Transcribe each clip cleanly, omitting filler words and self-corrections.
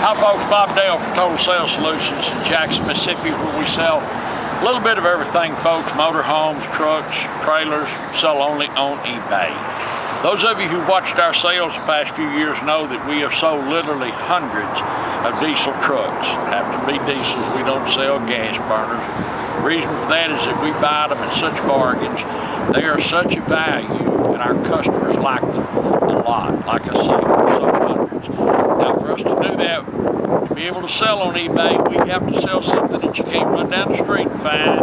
Hi folks, Bob Dale for Total Sales Solutions in Jackson, Mississippi, where we sell a little bit of everything, folks. Motorhomes, trucks, trailers, sell only on eBay. Those of you who've watched our sales the past few years know that we have sold literally hundreds of diesel trucks. Have to be diesels, we don't sell gas burners. The reason for that is that we buy them at such bargains. They are such a value and our customers like them a lot. Like I say, we've sold hundreds. Now for us to do that, to be able to sell on eBay, we have to sell something that you can't run down the street and find.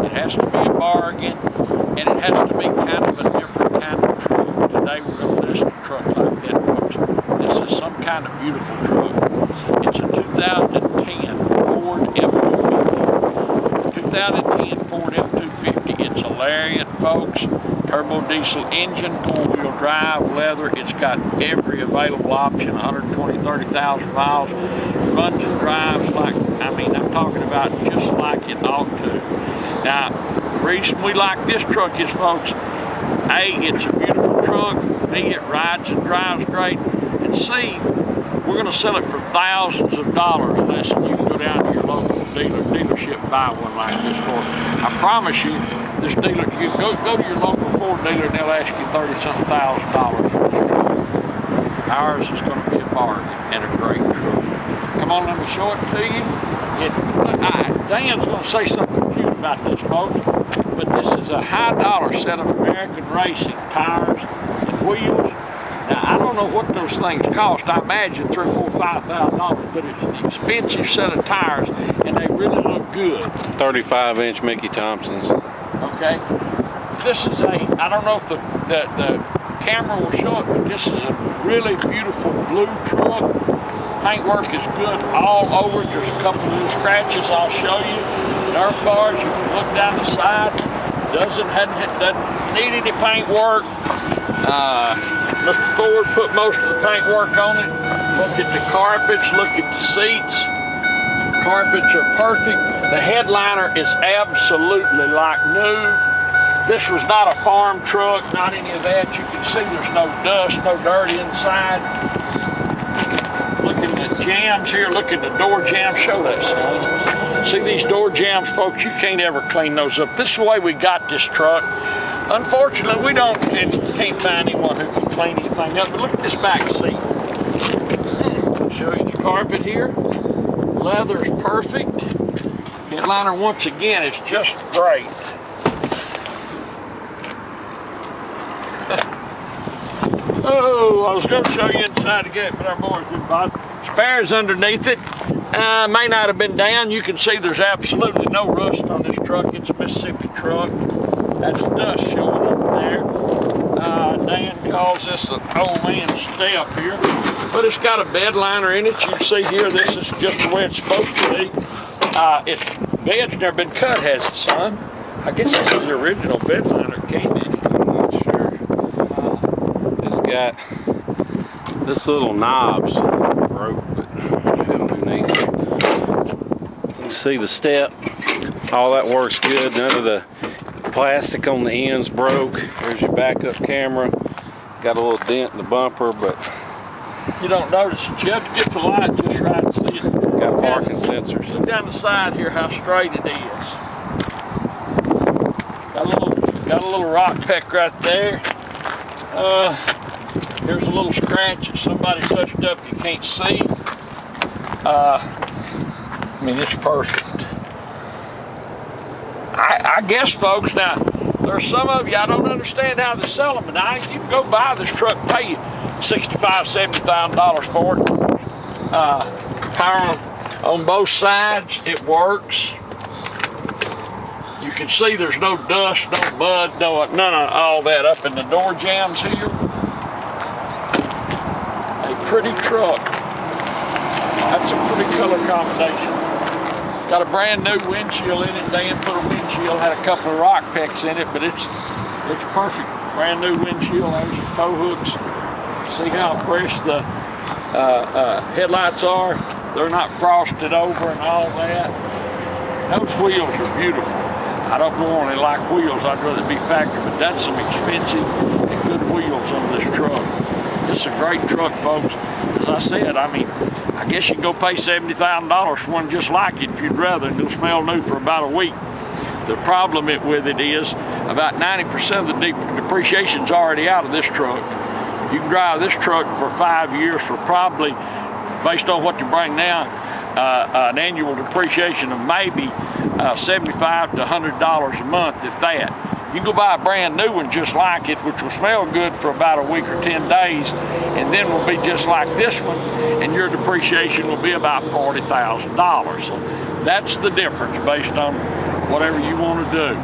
It has to be a bargain, and it has to be kind of a different kind of truck. Today we're going to list a truck like that, folks. This is some kind of beautiful truck. It's a 2010 Ford F250. 2010 Ford F250. It's a Lariat, folks. Turbo diesel engine, 4-wheel drive, leather. It's got every available option, 30,000 miles. Runs and drives like, I'm talking about just like it ought to. Now, the reason we like this truck is, folks, A, it's a beautiful truck. B, it rides and drives great. And C, we're going to sell it for thousands of dollars less than you can go down to your local dealership and buy one like this for. I promise you, this dealer, you go to your local Ford dealer and they'll ask you $30-something thousand for this truck. Ours is going to be a bargain and a great truck. Come on, let me show it to you. Dan's going to say something cute about this, folks, but this is a high-dollar set of American racing tires and wheels. Now, I don't know what those things cost. I imagine $3,000, $4,000, $5,000, but it's an expensive set of tires, and they really look good. 35-inch Mickey Thompsons. Okay. This is I don't know if the camera will show it, but this is a really beautiful blue truck. Paintwork is good all over. There's a couple of little scratches I'll show you. Nerf bars, you can look down the side. Doesn't need any paintwork. Mr. Ford put most of the paintwork on it. Look at the carpets, look at the seats. Carpets are perfect. The headliner is absolutely like new. This was not a farm truck, not any of that. You can see there's no dust, no dirt inside. Look at the jams here, look at the door jams. Show that, son. See these door jams, folks? You can't ever clean those up. This is the way we got this truck. Unfortunately, we can't find anyone who can clean anything up, but look at this back seat. Show you the carpet here. Leather's perfect. Headliner, once again, is just great. Oh, I was going to show you inside the gate, but our boys didn't bother. Spares underneath it. May not have been down. You can see there's absolutely no rust on this truck. It's a Mississippi truck. That's dust showing up there. Dan calls this an old man's step here. But it's got a bed liner in it. You can see here, this is just the way it's supposed to be. Its bed's never been cut, has it, son? I guess this is the original bed liner came in it. I'm not sure. It's got this little knobs broke, but underneath it. You can see the step. All that works good. None of the plastic on the ends broke. There's your backup camera. Got a little dent in the bumper, but you don't notice it. You have to get the light just right to see it. Got parking sensors. Look down the side here how straight it is. Got a little rock peck right there. Here's a little scratch that somebody touched up you can't see. It's perfect. I guess, folks, now, there's some of you, I don't understand how they sell them, but you can go buy this truck, pay you $65,000, $70,000 for it. Power on both sides, it works. You can see there's no dust, no mud, none of all that up in the door jams here. A pretty truck. That's a pretty color combination. Got a brand new windshield in it. Dan put a windshield, had a couple of rock pecks in it, but it's perfect. Brand new windshield. There's your tow hooks. See how fresh the headlights are. They're not frosted over and all that. Those wheels are beautiful. I don't normally like wheels. I'd rather be factory, but that's some expensive and good wheels on this truck. It's a great truck, folks. As I said, I guess you can go pay $70,000 for one just like it if you'd rather, and it'll smell new for about a week. The problem with it is about 90% of the depreciation's already out of this truck. You can drive this truck for 5 years for probably, based on what you bring now, an annual depreciation of maybe $75 to $100 a month, if that. You can go buy a brand new one just like it, which will smell good for about a week or 10 days, and then will be just like this one, and your depreciation will be about $40,000. So that's the difference based on whatever you want to do.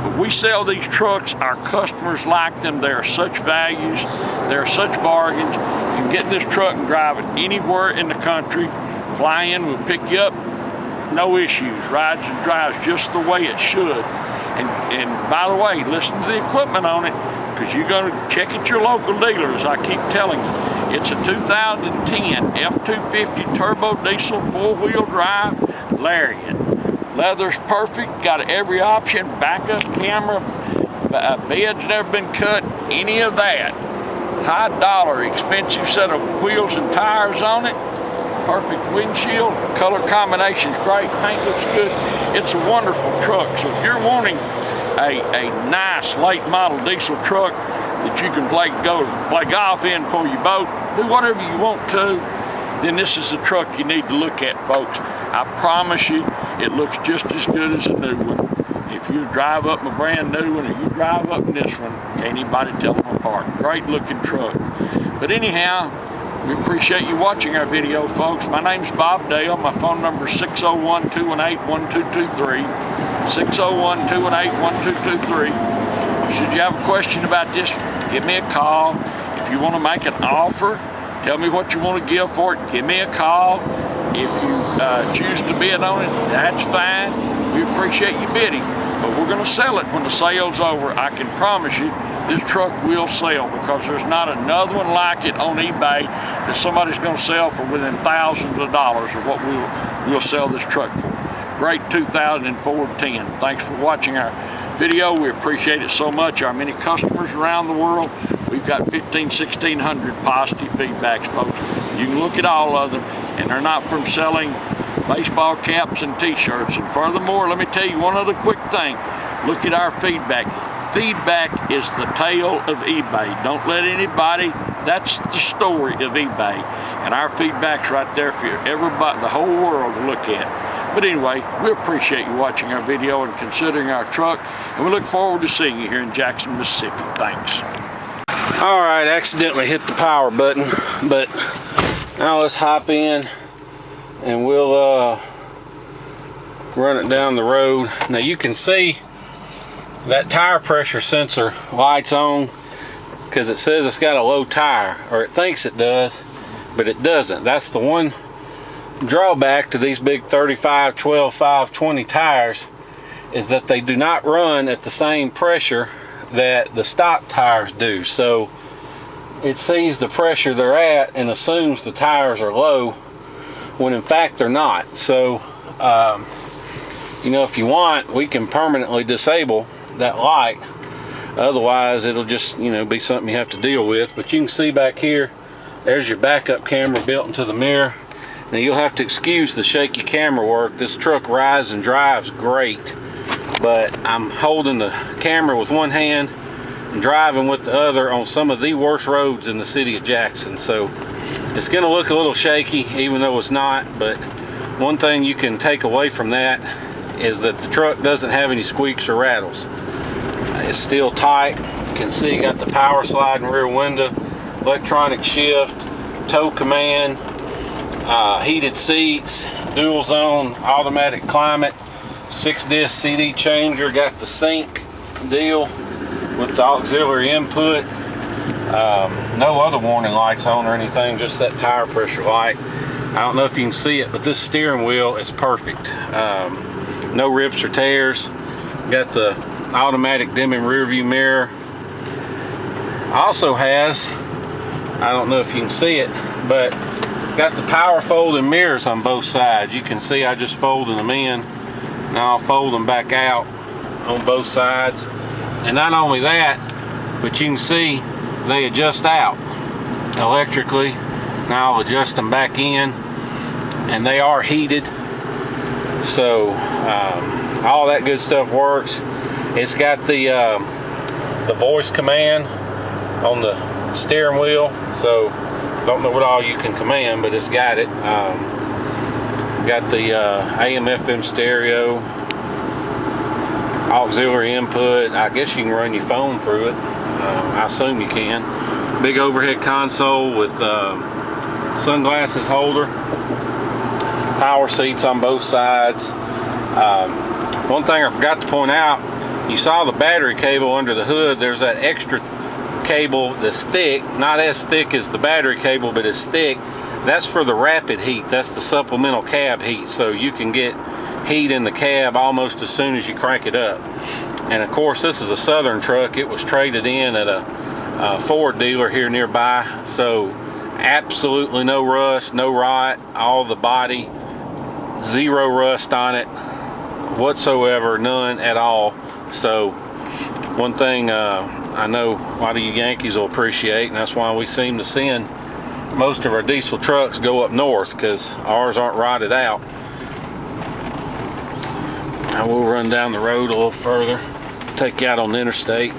But we sell these trucks, our customers like them, they are such values, they are such bargains. You can get in this truck and drive it anywhere in the country, fly in, we'll pick you up, no issues, rides and drives just the way it should. And by the way, listen to the equipment on it, because you're going to check at your local dealers, I keep telling you. It's a 2010 F250 turbo diesel 4-wheel drive Lariat. Leather's perfect, got every option, backup camera, bed's never been cut, any of that. High dollar, expensive set of wheels and tires on it. Perfect windshield, color combination's great, paint looks good. It's a wonderful truck. So if you're wanting a nice late model diesel truck that you can go play golf in, pull your boat, do whatever you want to, then this is the truck you need to look at, folks. I promise you, it looks just as good as a new one. If you drive up a brand new one or you drive up in this one, can't anybody tell them apart. Great looking truck. But anyhow, we appreciate you watching our video, folks. My name's Bob Dale. My phone number is 601-218-1223. 601-218-1223. Should you have a question about this, give me a call. If you want to make an offer, tell me what you want to give for it, give me a call. If you choose to bid on it, that's fine. We appreciate you bidding. But we're going to sell it when the sale's over. I can promise you this truck will sell, because there's not another one like it on eBay that somebody's going to sell for within thousands of dollars of what we'll sell this truck for. Great 2004 10. Thanks for watching our video. We appreciate it so much. Our many customers around the world, we've got 1,600 positive feedbacks, folks. You can look at all of them, and they're not from selling baseball caps and t-shirts. And furthermore, let me tell you one other quick thing. Look at our feedback. Feedback is the tail of eBay. Don't let anybody, that's the story of eBay. And our feedback's right there for everybody, the whole world to look at. But anyway, we appreciate you watching our video and considering our truck. And we look forward to seeing you here in Jackson, Mississippi. Thanks. All right, accidentally hit the power button, but now let's hop in and we'll run it down the road. Now you can see that tire pressure sensor light's on because it says it's got a low tire, or it thinks it does, but it doesn't. That's the one drawback to these big 35, 12, 5, 20 tires, is that they do not run at the same pressure that the stock tires do. So it sees the pressure they're at and assumes the tires are low when in fact they're not. So you know, if you want, we can permanently disable that light. Otherwise it'll just, you know, be something you have to deal with. But you can see back here, there's your backup camera built into the mirror. Now you'll have to excuse the shaky camera work. This truck rides and drives great, but I'm holding the camera with one hand and driving with the other on some of the worst roads in the city of Jackson. So it's gonna look a little shaky, even though it's not. But one thing you can take away from that is that the truck doesn't have any squeaks or rattles. It's still tight. You can see got the power sliding rear window, electronic shift, tow command, heated seats, dual zone automatic climate, 6-disc CD changer, got the sync deal with the auxiliary input. No other warning lights on or anything, just that tire pressure light. I don't know if you can see it, but this steering wheel is perfect. No rips or tears. Got the automatic dimming rear view mirror. Also has, I don't know if you can see it, but got the power folding mirrors on both sides. You can see I just folded them in. Now I'll fold them back out on both sides. And not only that, but you can see they adjust out electrically. Now I'll adjust them back in. and they are heated. So all that good stuff works. It's got the voice command on the steering wheel, so don't know what all you can command, but it's got it. Got the AM/FM stereo, auxiliary input. I guess you can run your phone through it. I assume you can. Big overhead console with sunglasses holder. Power seats on both sides. One thing I forgot to point out, you saw the battery cable under the hood. There's that extra cable that's thick, not as thick as the battery cable, but it's thick. That's for the rapid heat. That's the supplemental cab heat, so you can get heat in the cab almost as soon as you crank it up. And of course, this is a Southern truck. It was traded in at a Ford dealer here nearby, so absolutely no rust, no rot. All the body, zero rust on it whatsoever, none at all. So one thing I know a lot of you Yankees will appreciate, and that's why we seem to send most of our diesel trucks go up north, because ours aren't rotted out. Now we'll run down the road a little further, take you out on the interstate.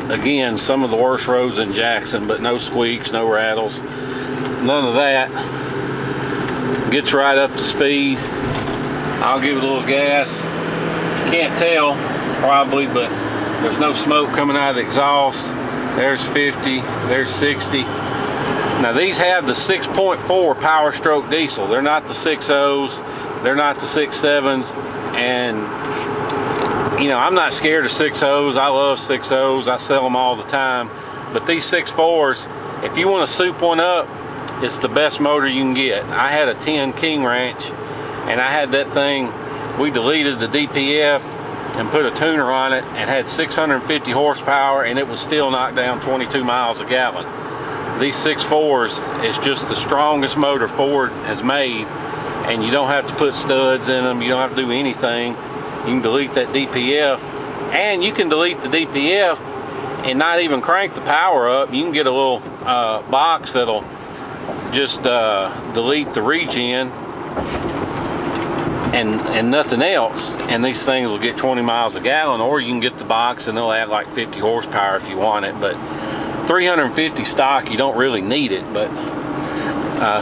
Again, some of the worst roads in Jackson, but no squeaks, no rattles, none of that. Gets right up to speed. I'll give it a little gas. You can't tell probably, but there's no smoke coming out of the exhaust. There's 50, there's 60. Now these have the 6.4 Power Stroke diesel. They're not the 6.0s, they're not the 6.7s, and you know, I'm not scared of 6.0s. I love 6.0s. I sell them all the time. But these 6.4s, if you want to soup one up, it's the best motor you can get. I had a 10 King Ranch, and I had that thing, we deleted the DPF and put a tuner on it, and had 650 horsepower, and it was still knocked down 22 miles a gallon. These 6.4s is just the strongest motor Ford has made, and you don't have to put studs in them. You don't have to do anything. You can delete that DPF, and you can delete the DPF and not even crank the power up. You can get a little box that'll just delete the regen and nothing else, and these things will get 20 miles a gallon. Or you can get the box and they'll add like 50 horsepower if you want it, but 350 stock, you don't really need it. But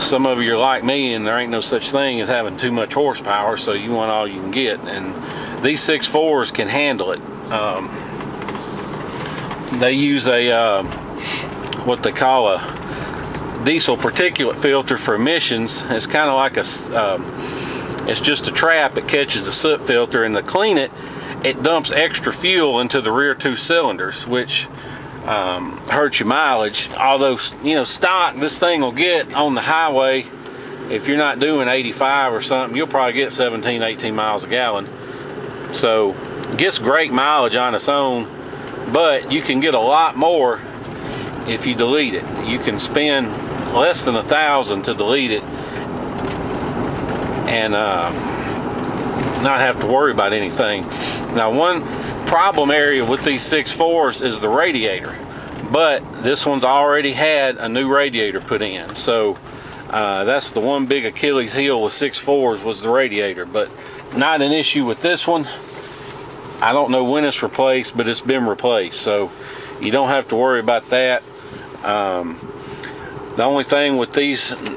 some of you are like me, and there ain't no such thing as having too much horsepower, so you want all you can get, and these 6.4s can handle it. They use a what they call a diesel particulate filter for emissions. It's kind of like it's just a trap that catches the soot filter, and to clean it, it dumps extra fuel into the rear two cylinders, which hurts your mileage. Although, you know, stock, this thing will get on the highway, if you're not doing 85 or something, you'll probably get 17, 18 miles a gallon. So it gets great mileage on its own, but you can get a lot more if you delete it. You can spend less than $1,000 to delete it and not have to worry about anything. Now, one problem area with these 6.4s is the radiator, but this one's already had a new radiator put in, so that's the one big Achilles heel with 6.4s, was the radiator. But not an issue with this one. I don't know when it's replaced, but it's been replaced, so you don't have to worry about that. The only thing with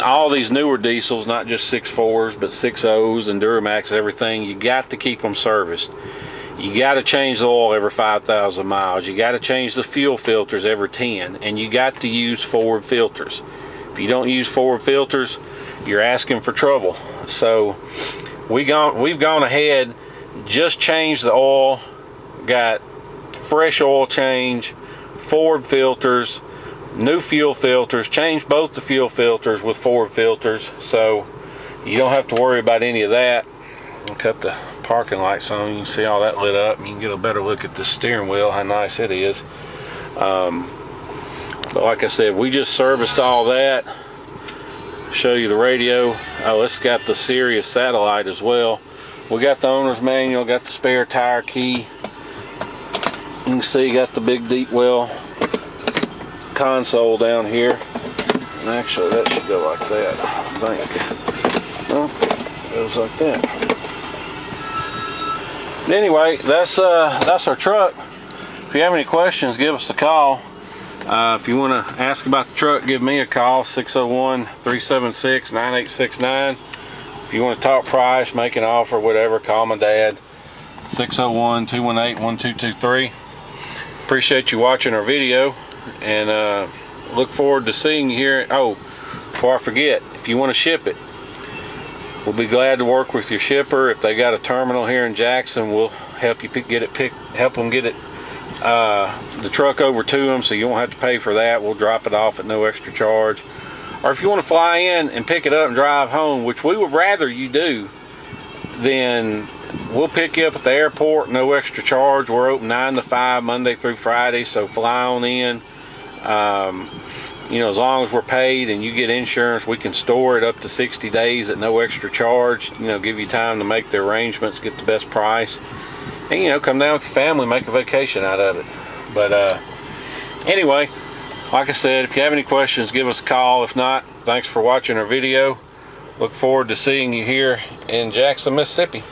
all these newer diesels, not just 6.4s, but 6.0s and Duramax, everything, you got to keep them serviced. You got to change the oil every 5,000 miles. You got to change the fuel filters every 10, and you got to use forward filters. If you don't use forward filters, you're asking for trouble. So we've gone ahead, just changed the oil, got fresh oil change, forward filters, new fuel filters, changed both the fuel filters with forward filters, so you don't have to worry about any of that. I'll cut the parking lights on. You can see all that lit up. You can get a better look at the steering wheel, how nice it is. But like I said, we just serviced all that. Show you the radio. Oh, it's got the Sirius satellite as well. We got the owner's manual, got the spare tire key. You can see got the big deep well console down here. And actually that should go like that, I think. Well, goes like that. But anyway, that's our truck. If you have any questions, give us a call. If you want to ask about the truck, give me a call, 601-376-9869. If you want to talk price, make an offer, whatever, call my dad, 601-218-1223. Appreciate you watching our video, and look forward to seeing you here. Oh, before I forget, if you want to ship it, we'll be glad to work with your shipper. If they got a terminal here in Jackson, we'll help you help them get it the truck over to them, so you won't have to pay for that. We'll drop it off at no extra charge. Or if you want to fly in and pick it up and drive home, which we would rather you do, then we'll pick you up at the airport, no extra charge. We're open 9 to 5 Monday through Friday, so fly on in. You know, as long as we're paid and you get insurance, we can store it up to 60 days at no extra charge. You know, give you time to make the arrangements, get the best price, and, you know, come down with your family, make a vacation out of it. But anyway, like I said, if you have any questions, give us a call. If not, thanks for watching our video. Look forward to seeing you here in Jackson, Mississippi.